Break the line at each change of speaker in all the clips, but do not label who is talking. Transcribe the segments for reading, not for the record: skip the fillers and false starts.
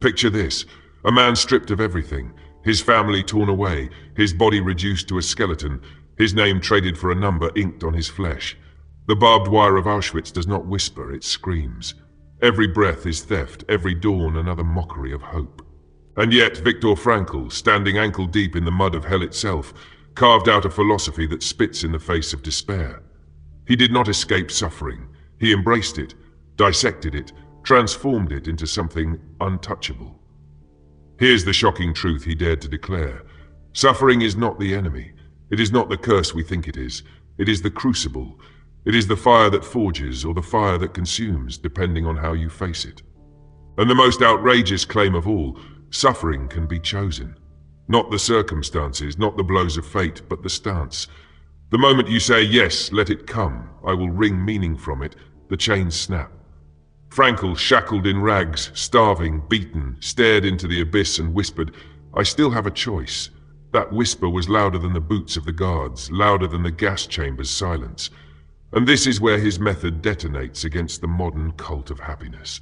Picture this, a man stripped of everything, his family torn away, his body reduced to a skeleton, his name traded for a number inked on his flesh. The barbed wire of Auschwitz does not whisper, it screams. Every breath is theft, every dawn another mockery of hope. And yet Viktor Frankl, standing ankle-deep in the mud of hell itself, carved out a philosophy that spits in the face of despair. He did not escape suffering. He embraced it, dissected it, transformed it into something untouchable. Here's the shocking truth he dared to declare. Suffering is not the enemy. It is not the curse we think it is. It is the crucible. It is the fire that forges or the fire that consumes, depending on how you face it. And the most outrageous claim of all, suffering can be chosen. Not the circumstances, not the blows of fate, but the stance. The moment you say, yes, let it come, I will wring meaning from it, the chains snap. Frankl, shackled in rags, starving, beaten, stared into the abyss and whispered, I still have a choice. That whisper was louder than the boots of the guards, louder than the gas chamber's silence. And this is where his method detonates against the modern cult of happiness.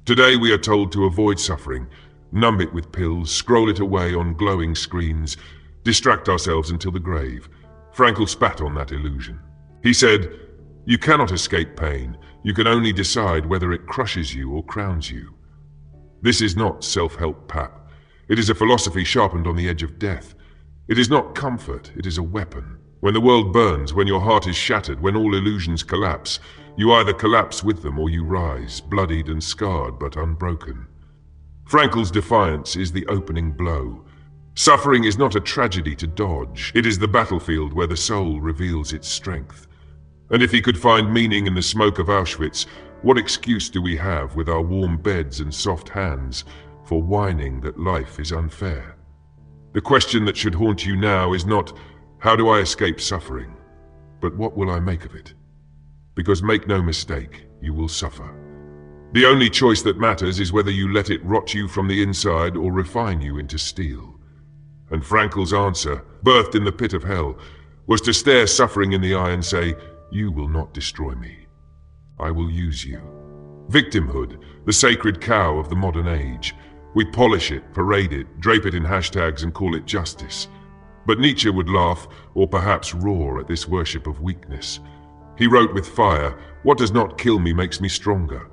Today we are told to avoid suffering, numb it with pills, scroll it away on glowing screens, distract ourselves until the grave. Frankl spat on that illusion. He said, you cannot escape pain. You can only decide whether it crushes you or crowns you. This is not self-help pap. It is a philosophy sharpened on the edge of death. It is not comfort, it is a weapon. When the world burns, when your heart is shattered, when all illusions collapse, you either collapse with them or you rise, bloodied and scarred but unbroken. Frankl's defiance is the opening blow. Suffering is not a tragedy to dodge. It is the battlefield where the soul reveals its strength. And if he could find meaning in the smoke of Auschwitz, what excuse do we have with our warm beds and soft hands for whining that life is unfair? The question that should haunt you now is not, how do I escape suffering? But what will I make of it? Because make no mistake, you will suffer. The only choice that matters is whether you let it rot you from the inside or refine you into steel. And Frankl's answer, birthed in the pit of hell, was to stare suffering in the eye and say, you will not destroy me. I will use you. Victimhood, the sacred cow of the modern age. We polish it, parade it, drape it in hashtags and call it justice. But Nietzsche would laugh, or perhaps roar at this worship of weakness. He wrote with fire, what does not kill me makes me stronger.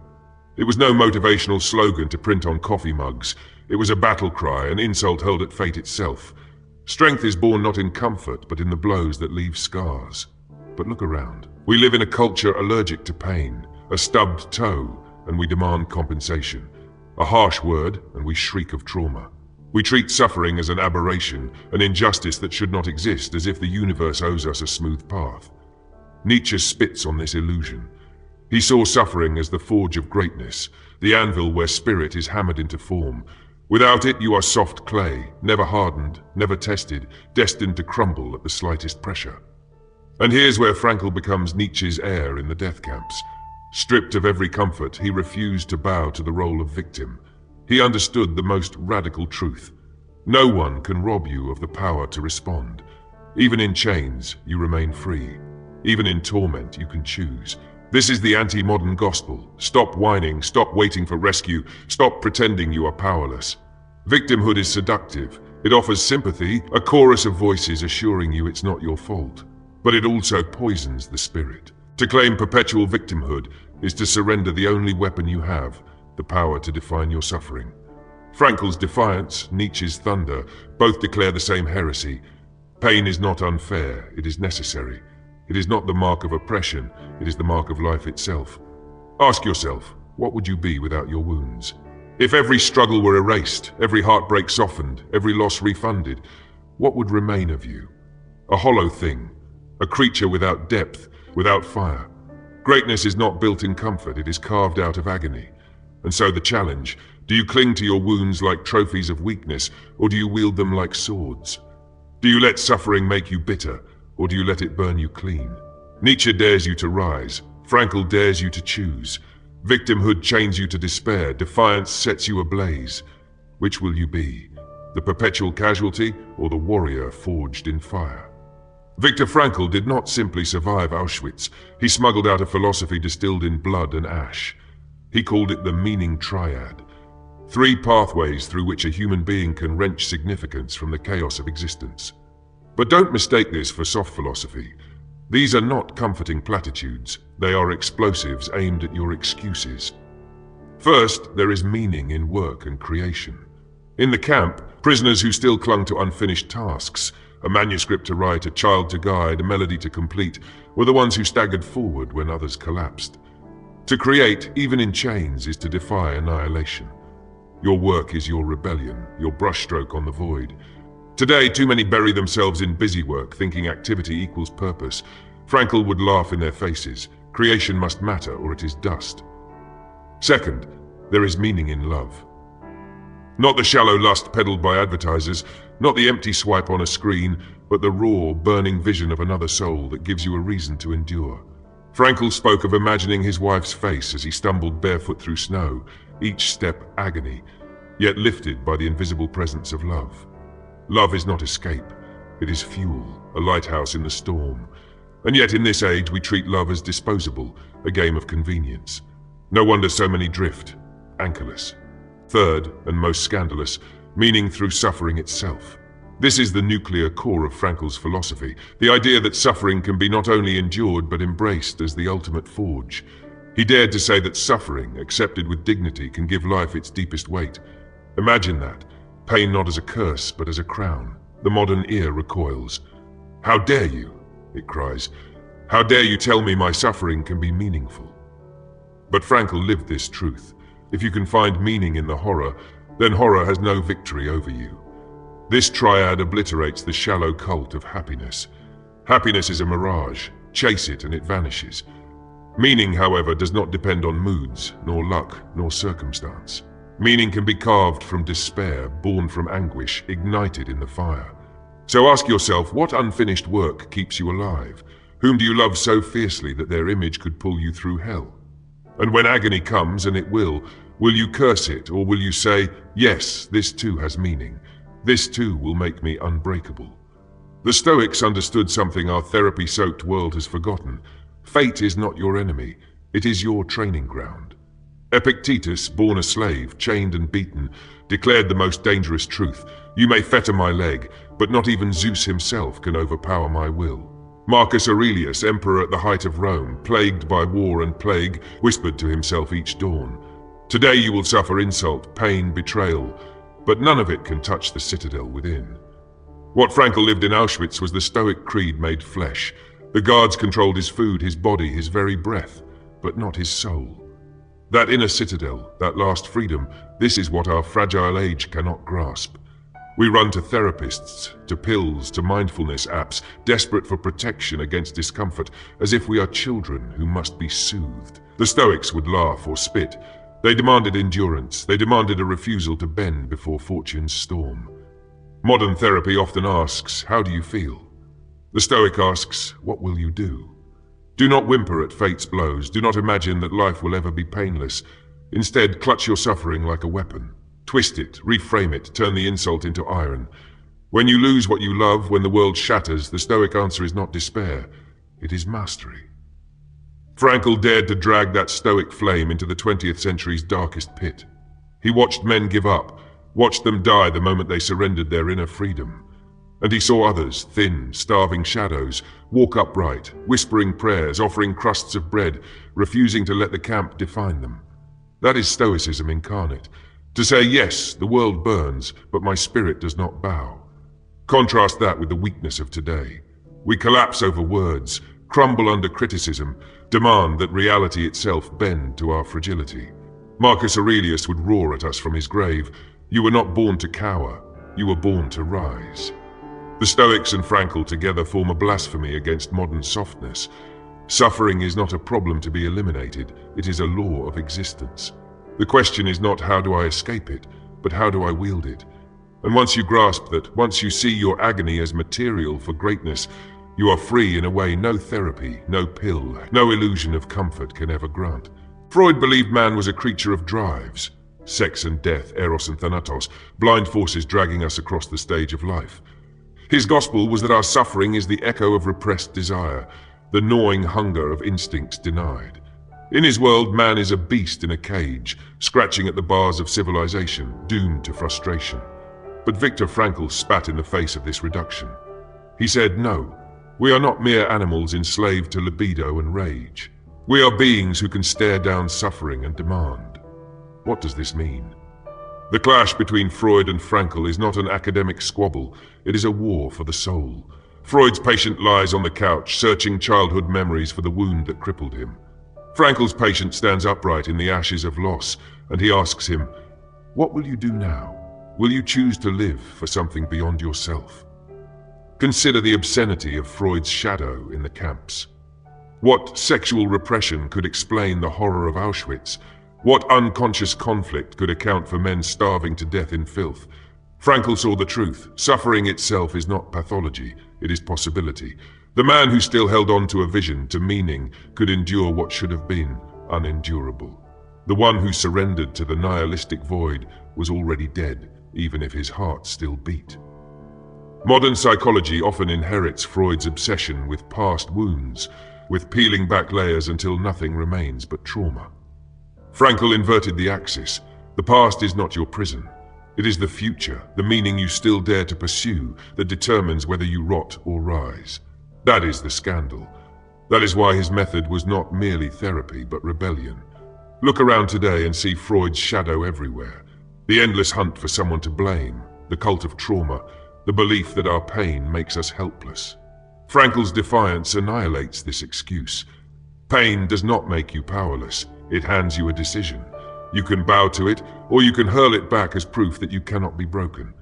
It was no motivational slogan to print on coffee mugs. It was a battle cry, an insult hurled at fate itself. Strength is born not in comfort, but in the blows that leave scars. But look around. We live in a culture allergic to pain, a stubbed toe, and we demand compensation. A harsh word, and we shriek of trauma. We treat suffering as an aberration, an injustice that should not exist, as if the universe owes us a smooth path. Nietzsche spits on this illusion. He saw suffering as the forge of greatness, the anvil where spirit is hammered into form. Without it, you are soft clay, never hardened, never tested, destined to crumble at the slightest pressure. And here's where Frankl becomes Nietzsche's heir in the death camps. Stripped of every comfort, he refused to bow to the role of victim. He understood the most radical truth. No one can rob you of the power to respond. Even in chains, you remain free. Even in torment, you can choose. This is the anti-modern gospel. Stop whining, stop waiting for rescue, stop pretending you are powerless. Victimhood is seductive. It offers sympathy, a chorus of voices assuring you it's not your fault. But it also poisons the spirit. To claim perpetual victimhood is to surrender the only weapon you have, the power to define your suffering. Frankl's defiance, Nietzsche's thunder, both declare the same heresy. Pain is not unfair, it is necessary. It is not the mark of oppression, it is the mark of life itself. Ask yourself, what would you be without your wounds? If every struggle were erased, every heartbreak softened, every loss refunded, what would remain of you? A hollow thing. A creature without depth, without fire. Greatness is not built in comfort, it is carved out of agony. And so the challenge, do you cling to your wounds like trophies of weakness, or do you wield them like swords? Do you let suffering make you bitter, or do you let it burn you clean? Nietzsche dares you to rise, Frankl dares you to choose. Victimhood chains you to despair, defiance sets you ablaze. Which will you be? The perpetual casualty, or the warrior forged in fire? Viktor Frankl did not simply survive Auschwitz. He smuggled out a philosophy distilled in blood and ash. He called it the meaning triad. Three pathways through which a human being can wrench significance from the chaos of existence. But don't mistake this for soft philosophy. These are not comforting platitudes. They are explosives aimed at your excuses. First, there is meaning in work and creation. In the camp, prisoners who still clung to unfinished tasks, a manuscript to write, a child to guide, a melody to complete, were the ones who staggered forward when others collapsed. To create, even in chains, is to defy annihilation. Your work is your rebellion, your brushstroke on the void. Today, too many bury themselves in busy work, thinking activity equals purpose. Frankl would laugh in their faces. Creation must matter, or it is dust. Second, there is meaning in love. Not the shallow lust peddled by advertisers, not the empty swipe on a screen, but the raw, burning vision of another soul that gives you a reason to endure. Frankl spoke of imagining his wife's face as he stumbled barefoot through snow, each step agony, yet lifted by the invisible presence of love. Love is not escape, it is fuel, a lighthouse in the storm. And yet in this age we treat love as disposable, a game of convenience. No wonder so many drift, anchorless. Third, and most scandalous, meaning through suffering itself. This is the nuclear core of Frankl's philosophy, the idea that suffering can be not only endured but embraced as the ultimate forge. He dared to say that suffering, accepted with dignity, can give life its deepest weight. Imagine that, pain not as a curse but as a crown. The modern ear recoils. How dare you, it cries. How dare you tell me my suffering can be meaningful? But Frankl lived this truth. If you can find meaning in the horror, then horror has no victory over you. This triad obliterates the shallow cult of happiness. Happiness is a mirage. Chase it and it vanishes. Meaning, however, does not depend on moods, nor luck, nor circumstance. Meaning can be carved from despair, born from anguish, ignited in the fire. So ask yourself, what unfinished work keeps you alive? Whom do you love so fiercely that their image could pull you through hell? And when agony comes, and it will you curse it, or will you say, yes, this too has meaning. This too will make me unbreakable. The Stoics understood something our therapy-soaked world has forgotten. Fate is not your enemy, it is your training ground. Epictetus, born a slave, chained and beaten, declared the most dangerous truth. You may fetter my leg, but not even Zeus himself can overpower my will. Marcus Aurelius, emperor at the height of Rome, plagued by war and plague, whispered to himself each dawn, today you will suffer insult, pain, betrayal, but none of it can touch the citadel within. What Frankl lived in Auschwitz was the Stoic creed made flesh. The guards controlled his food, his body, his very breath, but not his soul. That inner citadel, that last freedom, this is what our fragile age cannot grasp. We run to therapists, to pills, to mindfulness apps, desperate for protection against discomfort, as if we are children who must be soothed. The Stoics would laugh or spit. They demanded endurance. They demanded a refusal to bend before fortune's storm. Modern therapy often asks, how do you feel? The Stoic asks, what will you do? Do not whimper at fate's blows. Do not imagine that life will ever be painless. Instead, clutch your suffering like a weapon. Twist it, reframe it, turn the insult into iron. When you lose what you love, when the world shatters, the Stoic answer is not despair, it is mastery. Frankl dared to drag that Stoic flame into the 20th century's darkest pit. He watched men give up, watched them die the moment they surrendered their inner freedom. And he saw others, thin, starving shadows, walk upright, whispering prayers, offering crusts of bread, refusing to let the camp define them. That is Stoicism incarnate. To say, yes, the world burns, but my spirit does not bow. Contrast that with the weakness of today. We collapse over words, crumble under criticism, demand that reality itself bend to our fragility. Marcus Aurelius would roar at us from his grave, you were not born to cower, you were born to rise. The Stoics and Frankl together form a blasphemy against modern softness. Suffering is not a problem to be eliminated, it is a law of existence. The question is not how do I escape it, but how do I wield it? And once you grasp that, once you see your agony as material for greatness, you are free in a way no therapy, no pill, no illusion of comfort can ever grant. Freud believed man was a creature of drives. Sex and death, eros and thanatos, blind forces dragging us across the stage of life. His gospel was that our suffering is the echo of repressed desire, the gnawing hunger of instincts denied. In his world, man is a beast in a cage, scratching at the bars of civilization, doomed to frustration. But Viktor Frankl spat in the face of this reduction. He said, "No, we are not mere animals enslaved to libido and rage. We are beings who can stare down suffering and demand." What does this mean? The clash between Freud and Frankl is not an academic squabble, it is a war for the soul. Freud's patient lies on the couch, searching childhood memories for the wound that crippled him. Frankl's patient stands upright in the ashes of loss, and he asks him, "What will you do now? Will you choose to live for something beyond yourself?" Consider the obscenity of Freud's shadow in the camps. What sexual repression could explain the horror of Auschwitz? What unconscious conflict could account for men starving to death in filth? Frankl saw the truth. Suffering itself is not pathology, it is possibility. The man who still held on to a vision, to meaning, could endure what should have been unendurable. The one who surrendered to the nihilistic void was already dead, even if his heart still beat. Modern psychology often inherits Freud's obsession with past wounds, with peeling back layers until nothing remains but trauma. Frankl inverted the axis. The past is not your prison. It is the future, the meaning you still dare to pursue, that determines whether you rot or rise. That is the scandal. That is why his method was not merely therapy, but rebellion. Look around today and see Freud's shadow everywhere. The endless hunt for someone to blame, the cult of trauma, the belief that our pain makes us helpless. Frankl's defiance annihilates this excuse. Pain does not make you powerless. It hands you a decision. You can bow to it, or you can hurl it back as proof that you cannot be broken.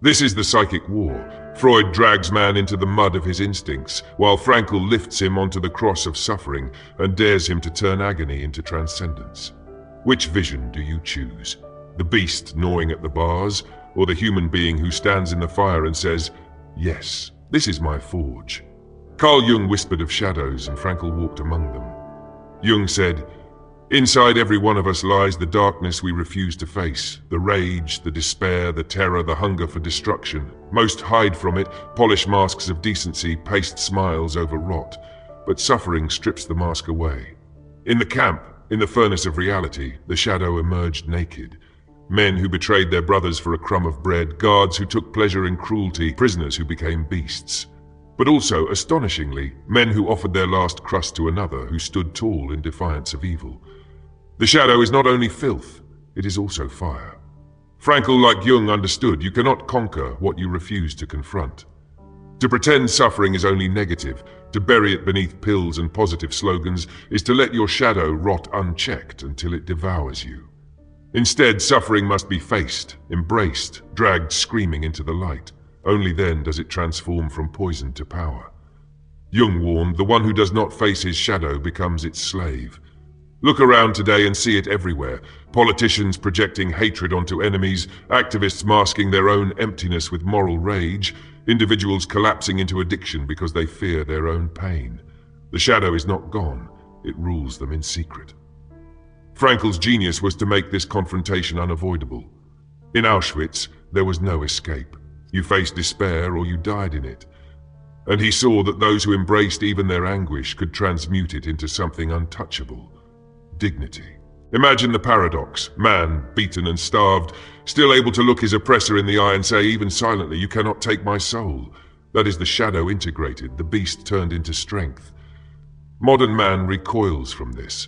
This is the psychic war. Freud drags man into the mud of his instincts, while Frankl lifts him onto the cross of suffering and dares him to turn agony into transcendence. Which vision do you choose? The beast gnawing at the bars, or the human being who stands in the fire and says, "Yes, this is my forge"? Carl Jung whispered of shadows, and Frankl walked among them. Jung said, "Inside every one of us lies the darkness we refuse to face, the rage, the despair, the terror, the hunger for destruction. Most hide from it, polish masks of decency, paste smiles over rot. But suffering strips the mask away. In the camp, in the furnace of reality, the shadow emerged naked. Men who betrayed their brothers for a crumb of bread, guards who took pleasure in cruelty, prisoners who became beasts. But also, astonishingly, men who offered their last crust to another, who stood tall in defiance of evil. The shadow is not only filth, it is also fire. Frankl, like Jung, understood you cannot conquer what you refuse to confront. To pretend suffering is only negative, to bury it beneath pills and positive slogans, is to let your shadow rot unchecked until it devours you. Instead, suffering must be faced, embraced, dragged screaming into the light. Only then does it transform from poison to power. Jung warned, the one who does not face his shadow becomes its slave. Look around today and see it everywhere. Politicians projecting hatred onto enemies, activists masking their own emptiness with moral rage, individuals collapsing into addiction because they fear their own pain. The shadow is not gone, it rules them in secret. Frankl's genius was to make this confrontation unavoidable. In Auschwitz, there was no escape. You faced despair or you died in it. And he saw that those who embraced even their anguish could transmute it into something untouchable. Dignity. Imagine the paradox. Man, beaten and starved, still able to look his oppressor in the eye and say, even silently, "You cannot take my soul." That is the shadow integrated, the beast turned into strength. Modern man recoils from this.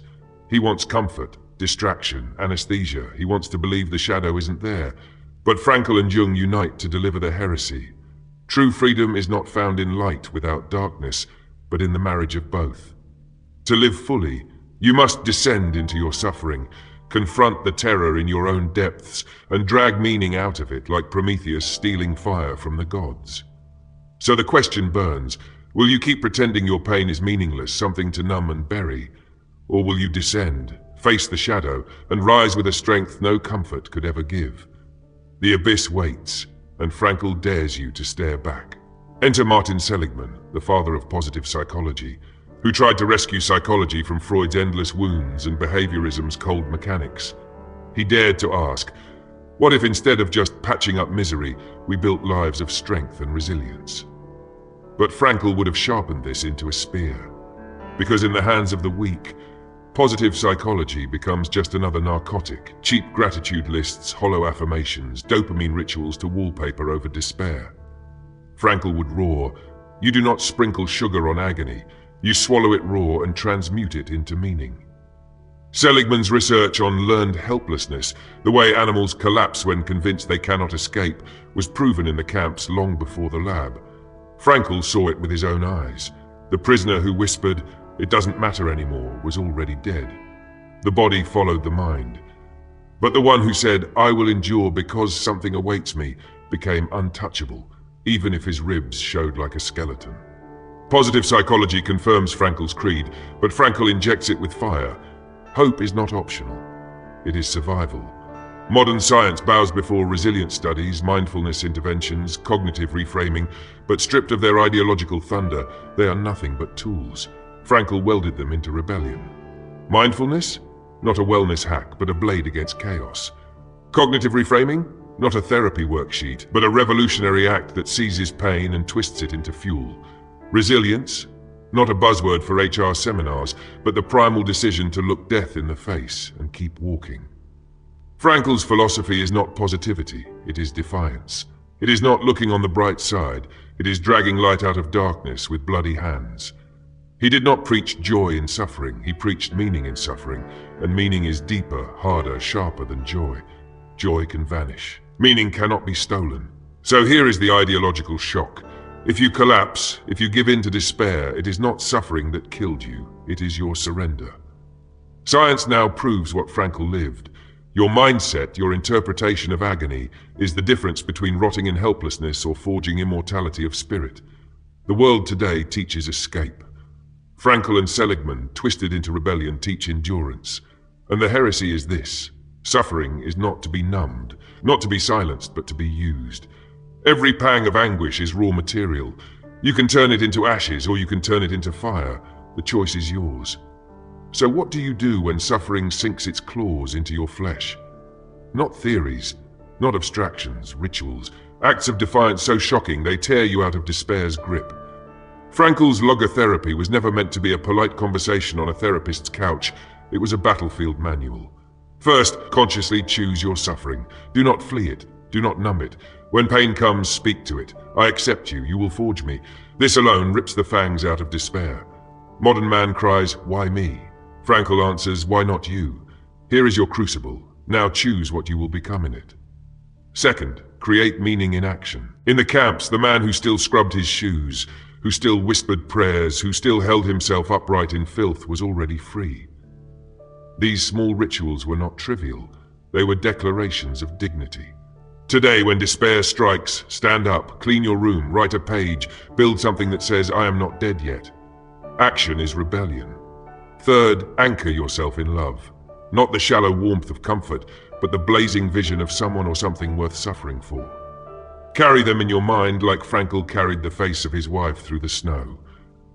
He wants comfort, distraction, anesthesia. He wants to believe the shadow isn't there. But Frankl and Jung unite to deliver the heresy. True freedom is not found in light without darkness, but in the marriage of both. To live fully, you must descend into your suffering, confront the terror in your own depths, and drag meaning out of it like Prometheus stealing fire from the gods. So the question burns, will you keep pretending your pain is meaningless, something to numb and bury? Or will you descend, face the shadow, and rise with a strength no comfort could ever give? The abyss waits, and Frankl dares you to stare back. Enter Martin Seligman, the father of positive psychology, who tried to rescue psychology from Freud's endless wounds and behaviorism's cold mechanics. He dared to ask, what if instead of just patching up misery, we built lives of strength and resilience? But Frankl would have sharpened this into a spear, because in the hands of the weak, Positive psychology becomes just another narcotic. Cheap gratitude lists, hollow affirmations, dopamine rituals to wallpaper over despair. Frankl would roar, "You do not sprinkle sugar on agony. You swallow it raw and transmute it into meaning." Seligman's research on learned helplessness, the way animals collapse when convinced they cannot escape, was proven in the camps long before the lab. Frankl saw it with his own eyes. The prisoner who whispered, "It doesn't matter anymore," was already dead. The body followed the mind. But the one who said, "I will endure because something awaits me," became untouchable, even if his ribs showed like a skeleton. Positive psychology confirms Frankl's creed, but Frankl injects it with fire. Hope is not optional. It is survival. Modern science bows before resilience studies, mindfulness interventions, cognitive reframing, but stripped of their ideological thunder, they are nothing but tools. Frankl welded them into rebellion. Mindfulness? Not a wellness hack, but a blade against chaos. Cognitive reframing? Not a therapy worksheet, but a revolutionary act that seizes pain and twists it into fuel. Resilience? Not a buzzword for HR seminars, but the primal decision to look death in the face and keep walking. Frankl's philosophy is not positivity, it is defiance. It is not looking on the bright side, it is dragging light out of darkness with bloody hands. He did not preach joy in suffering, he preached meaning in suffering, and meaning is deeper, harder, sharper than joy. Joy can vanish. Meaning cannot be stolen. So here is the ideological shock. If you collapse, if you give in to despair, it is not suffering that killed you, it is your surrender. Science now proves what Frankl lived. Your mindset, your interpretation of agony, is the difference between rotting in helplessness or forging immortality of spirit. The world today teaches escape. Frankl and Seligman, twisted into rebellion, teach endurance. And the heresy is this: suffering is not to be numbed, not to be silenced, but to be used. Every pang of anguish is raw material. You can turn it into ashes or you can turn it into fire. The choice is yours. So what do you do when suffering sinks its claws into your flesh? Not theories, not abstractions, rituals, acts of defiance so shocking they tear you out of despair's grip. Frankl's logotherapy was never meant to be a polite conversation on a therapist's couch. It was a battlefield manual. First, consciously choose your suffering. Do not flee it. Do not numb it. When pain comes, speak to it. I accept you. You will forge me. This alone rips the fangs out of despair. Modern man cries, "Why me?" Frankl answers, "Why not you? Here is your crucible. Now choose what you will become in it." Second, create meaning in action. In the camps, the man who still scrubbed his shoes, who still whispered prayers, who still held himself upright in filth, was already free. These small rituals were not trivial. They were declarations of dignity. Today, when despair strikes, stand up, clean your room, write a page, build something that says, "I am not dead yet." Action is rebellion. Third, anchor yourself in love. Not the shallow warmth of comfort, but the blazing vision of someone or something worth suffering for. Carry them in your mind like Frankl carried the face of his wife through the snow.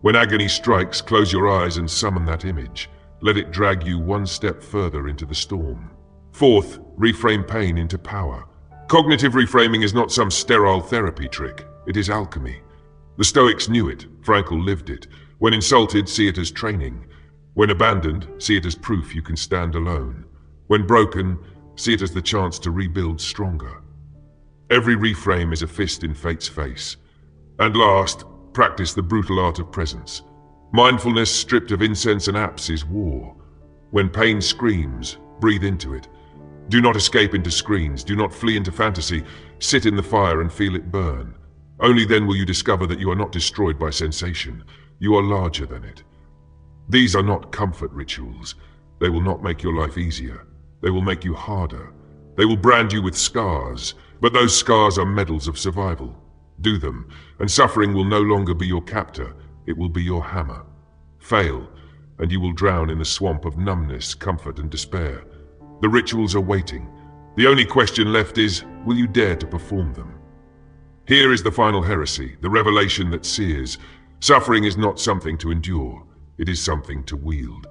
When agony strikes, close your eyes and summon that image. Let it drag you one step further into the storm. Fourth, reframe pain into power. Cognitive reframing is not some sterile therapy trick. It is alchemy. The Stoics knew it. Frankl lived it. When insulted, see it as training. When abandoned, see it as proof you can stand alone. When broken, see it as the chance to rebuild stronger. Every reframe is a fist in fate's face. And last, practice the brutal art of presence. Mindfulness stripped of incense and apps is war. When pain screams, breathe into it. Do not escape into screens. Do not flee into fantasy. Sit in the fire and feel it burn. Only then will you discover that you are not destroyed by sensation. You are larger than it. These are not comfort rituals. They will not make your life easier. They will make you harder. They will brand you with scars, but those scars are medals of survival. Do them, and suffering will no longer be your captor. It will be your hammer. Fail, and you will drown in the swamp of numbness, comfort, and despair. The rituals are waiting. The only question left is, will you dare to perform them? Here is the final heresy, the revelation that sears. Suffering is not something to endure. It is something to wield.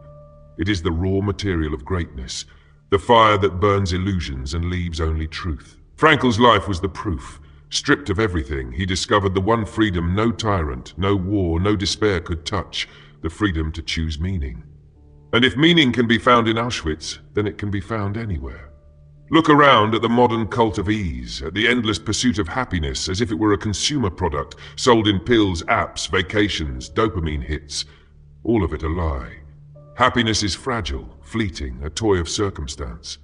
It is the raw material of greatness, the fire that burns illusions and leaves only truth. Frankl's life was the proof. Stripped of everything, he discovered the one freedom no tyrant, no war, no despair could touch, the freedom to choose meaning. And if meaning can be found in Auschwitz, then it can be found anywhere. Look around at the modern cult of ease, at the endless pursuit of happiness as if it were a consumer product, sold in pills, apps, vacations, dopamine hits. All of it a lie. Happiness is fragile, fleeting, a toy of circumstance.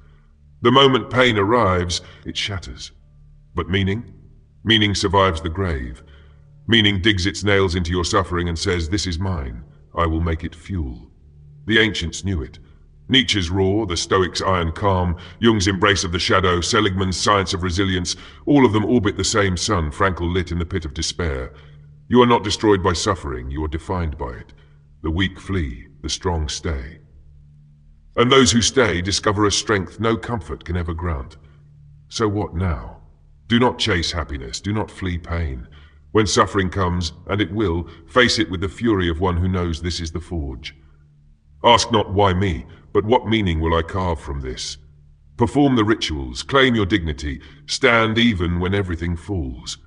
The moment pain arrives, it shatters. But meaning? Meaning survives the grave. Meaning digs its nails into your suffering and says, "This is mine. I will make it fuel." The ancients knew it. Nietzsche's roar, the Stoics' iron calm, Jung's embrace of the shadow, Seligman's science of resilience, all of them orbit the same sun Frankl lit in the pit of despair. You are not destroyed by suffering, you are defined by it. The weak flee, the strong stay. And those who stay discover a strength no comfort can ever grant. So what now? Do not chase happiness, do not flee pain. When suffering comes, and it will, face it with the fury of one who knows this is the forge. Ask not why me, but what meaning will I carve from this? Perform the rituals, claim your dignity, stand even when everything falls.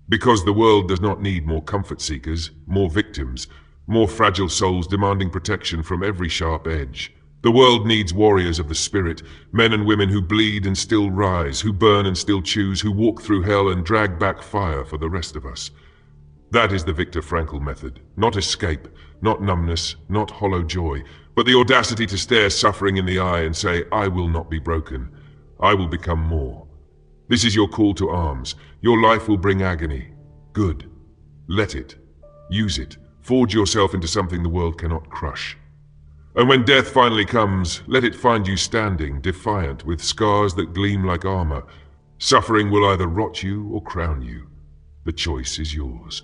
Because the world does not need more comfort seekers, more victims, more fragile souls demanding protection from every sharp edge. The world needs warriors of the spirit, men and women who bleed and still rise, who burn and still choose, who walk through hell and drag back fire for the rest of us. That is the Viktor Frankl method. Not escape, not numbness, not hollow joy, but the audacity to stare suffering in the eye and say, "I will not be broken. I will become more." This is your call to arms. Your life will bring agony. Good. Let it. Use it. Forge yourself into something the world cannot crush. And when death finally comes, let it find you standing, defiant, with scars that gleam like armor. Suffering will either rot you or crown you. The choice is yours.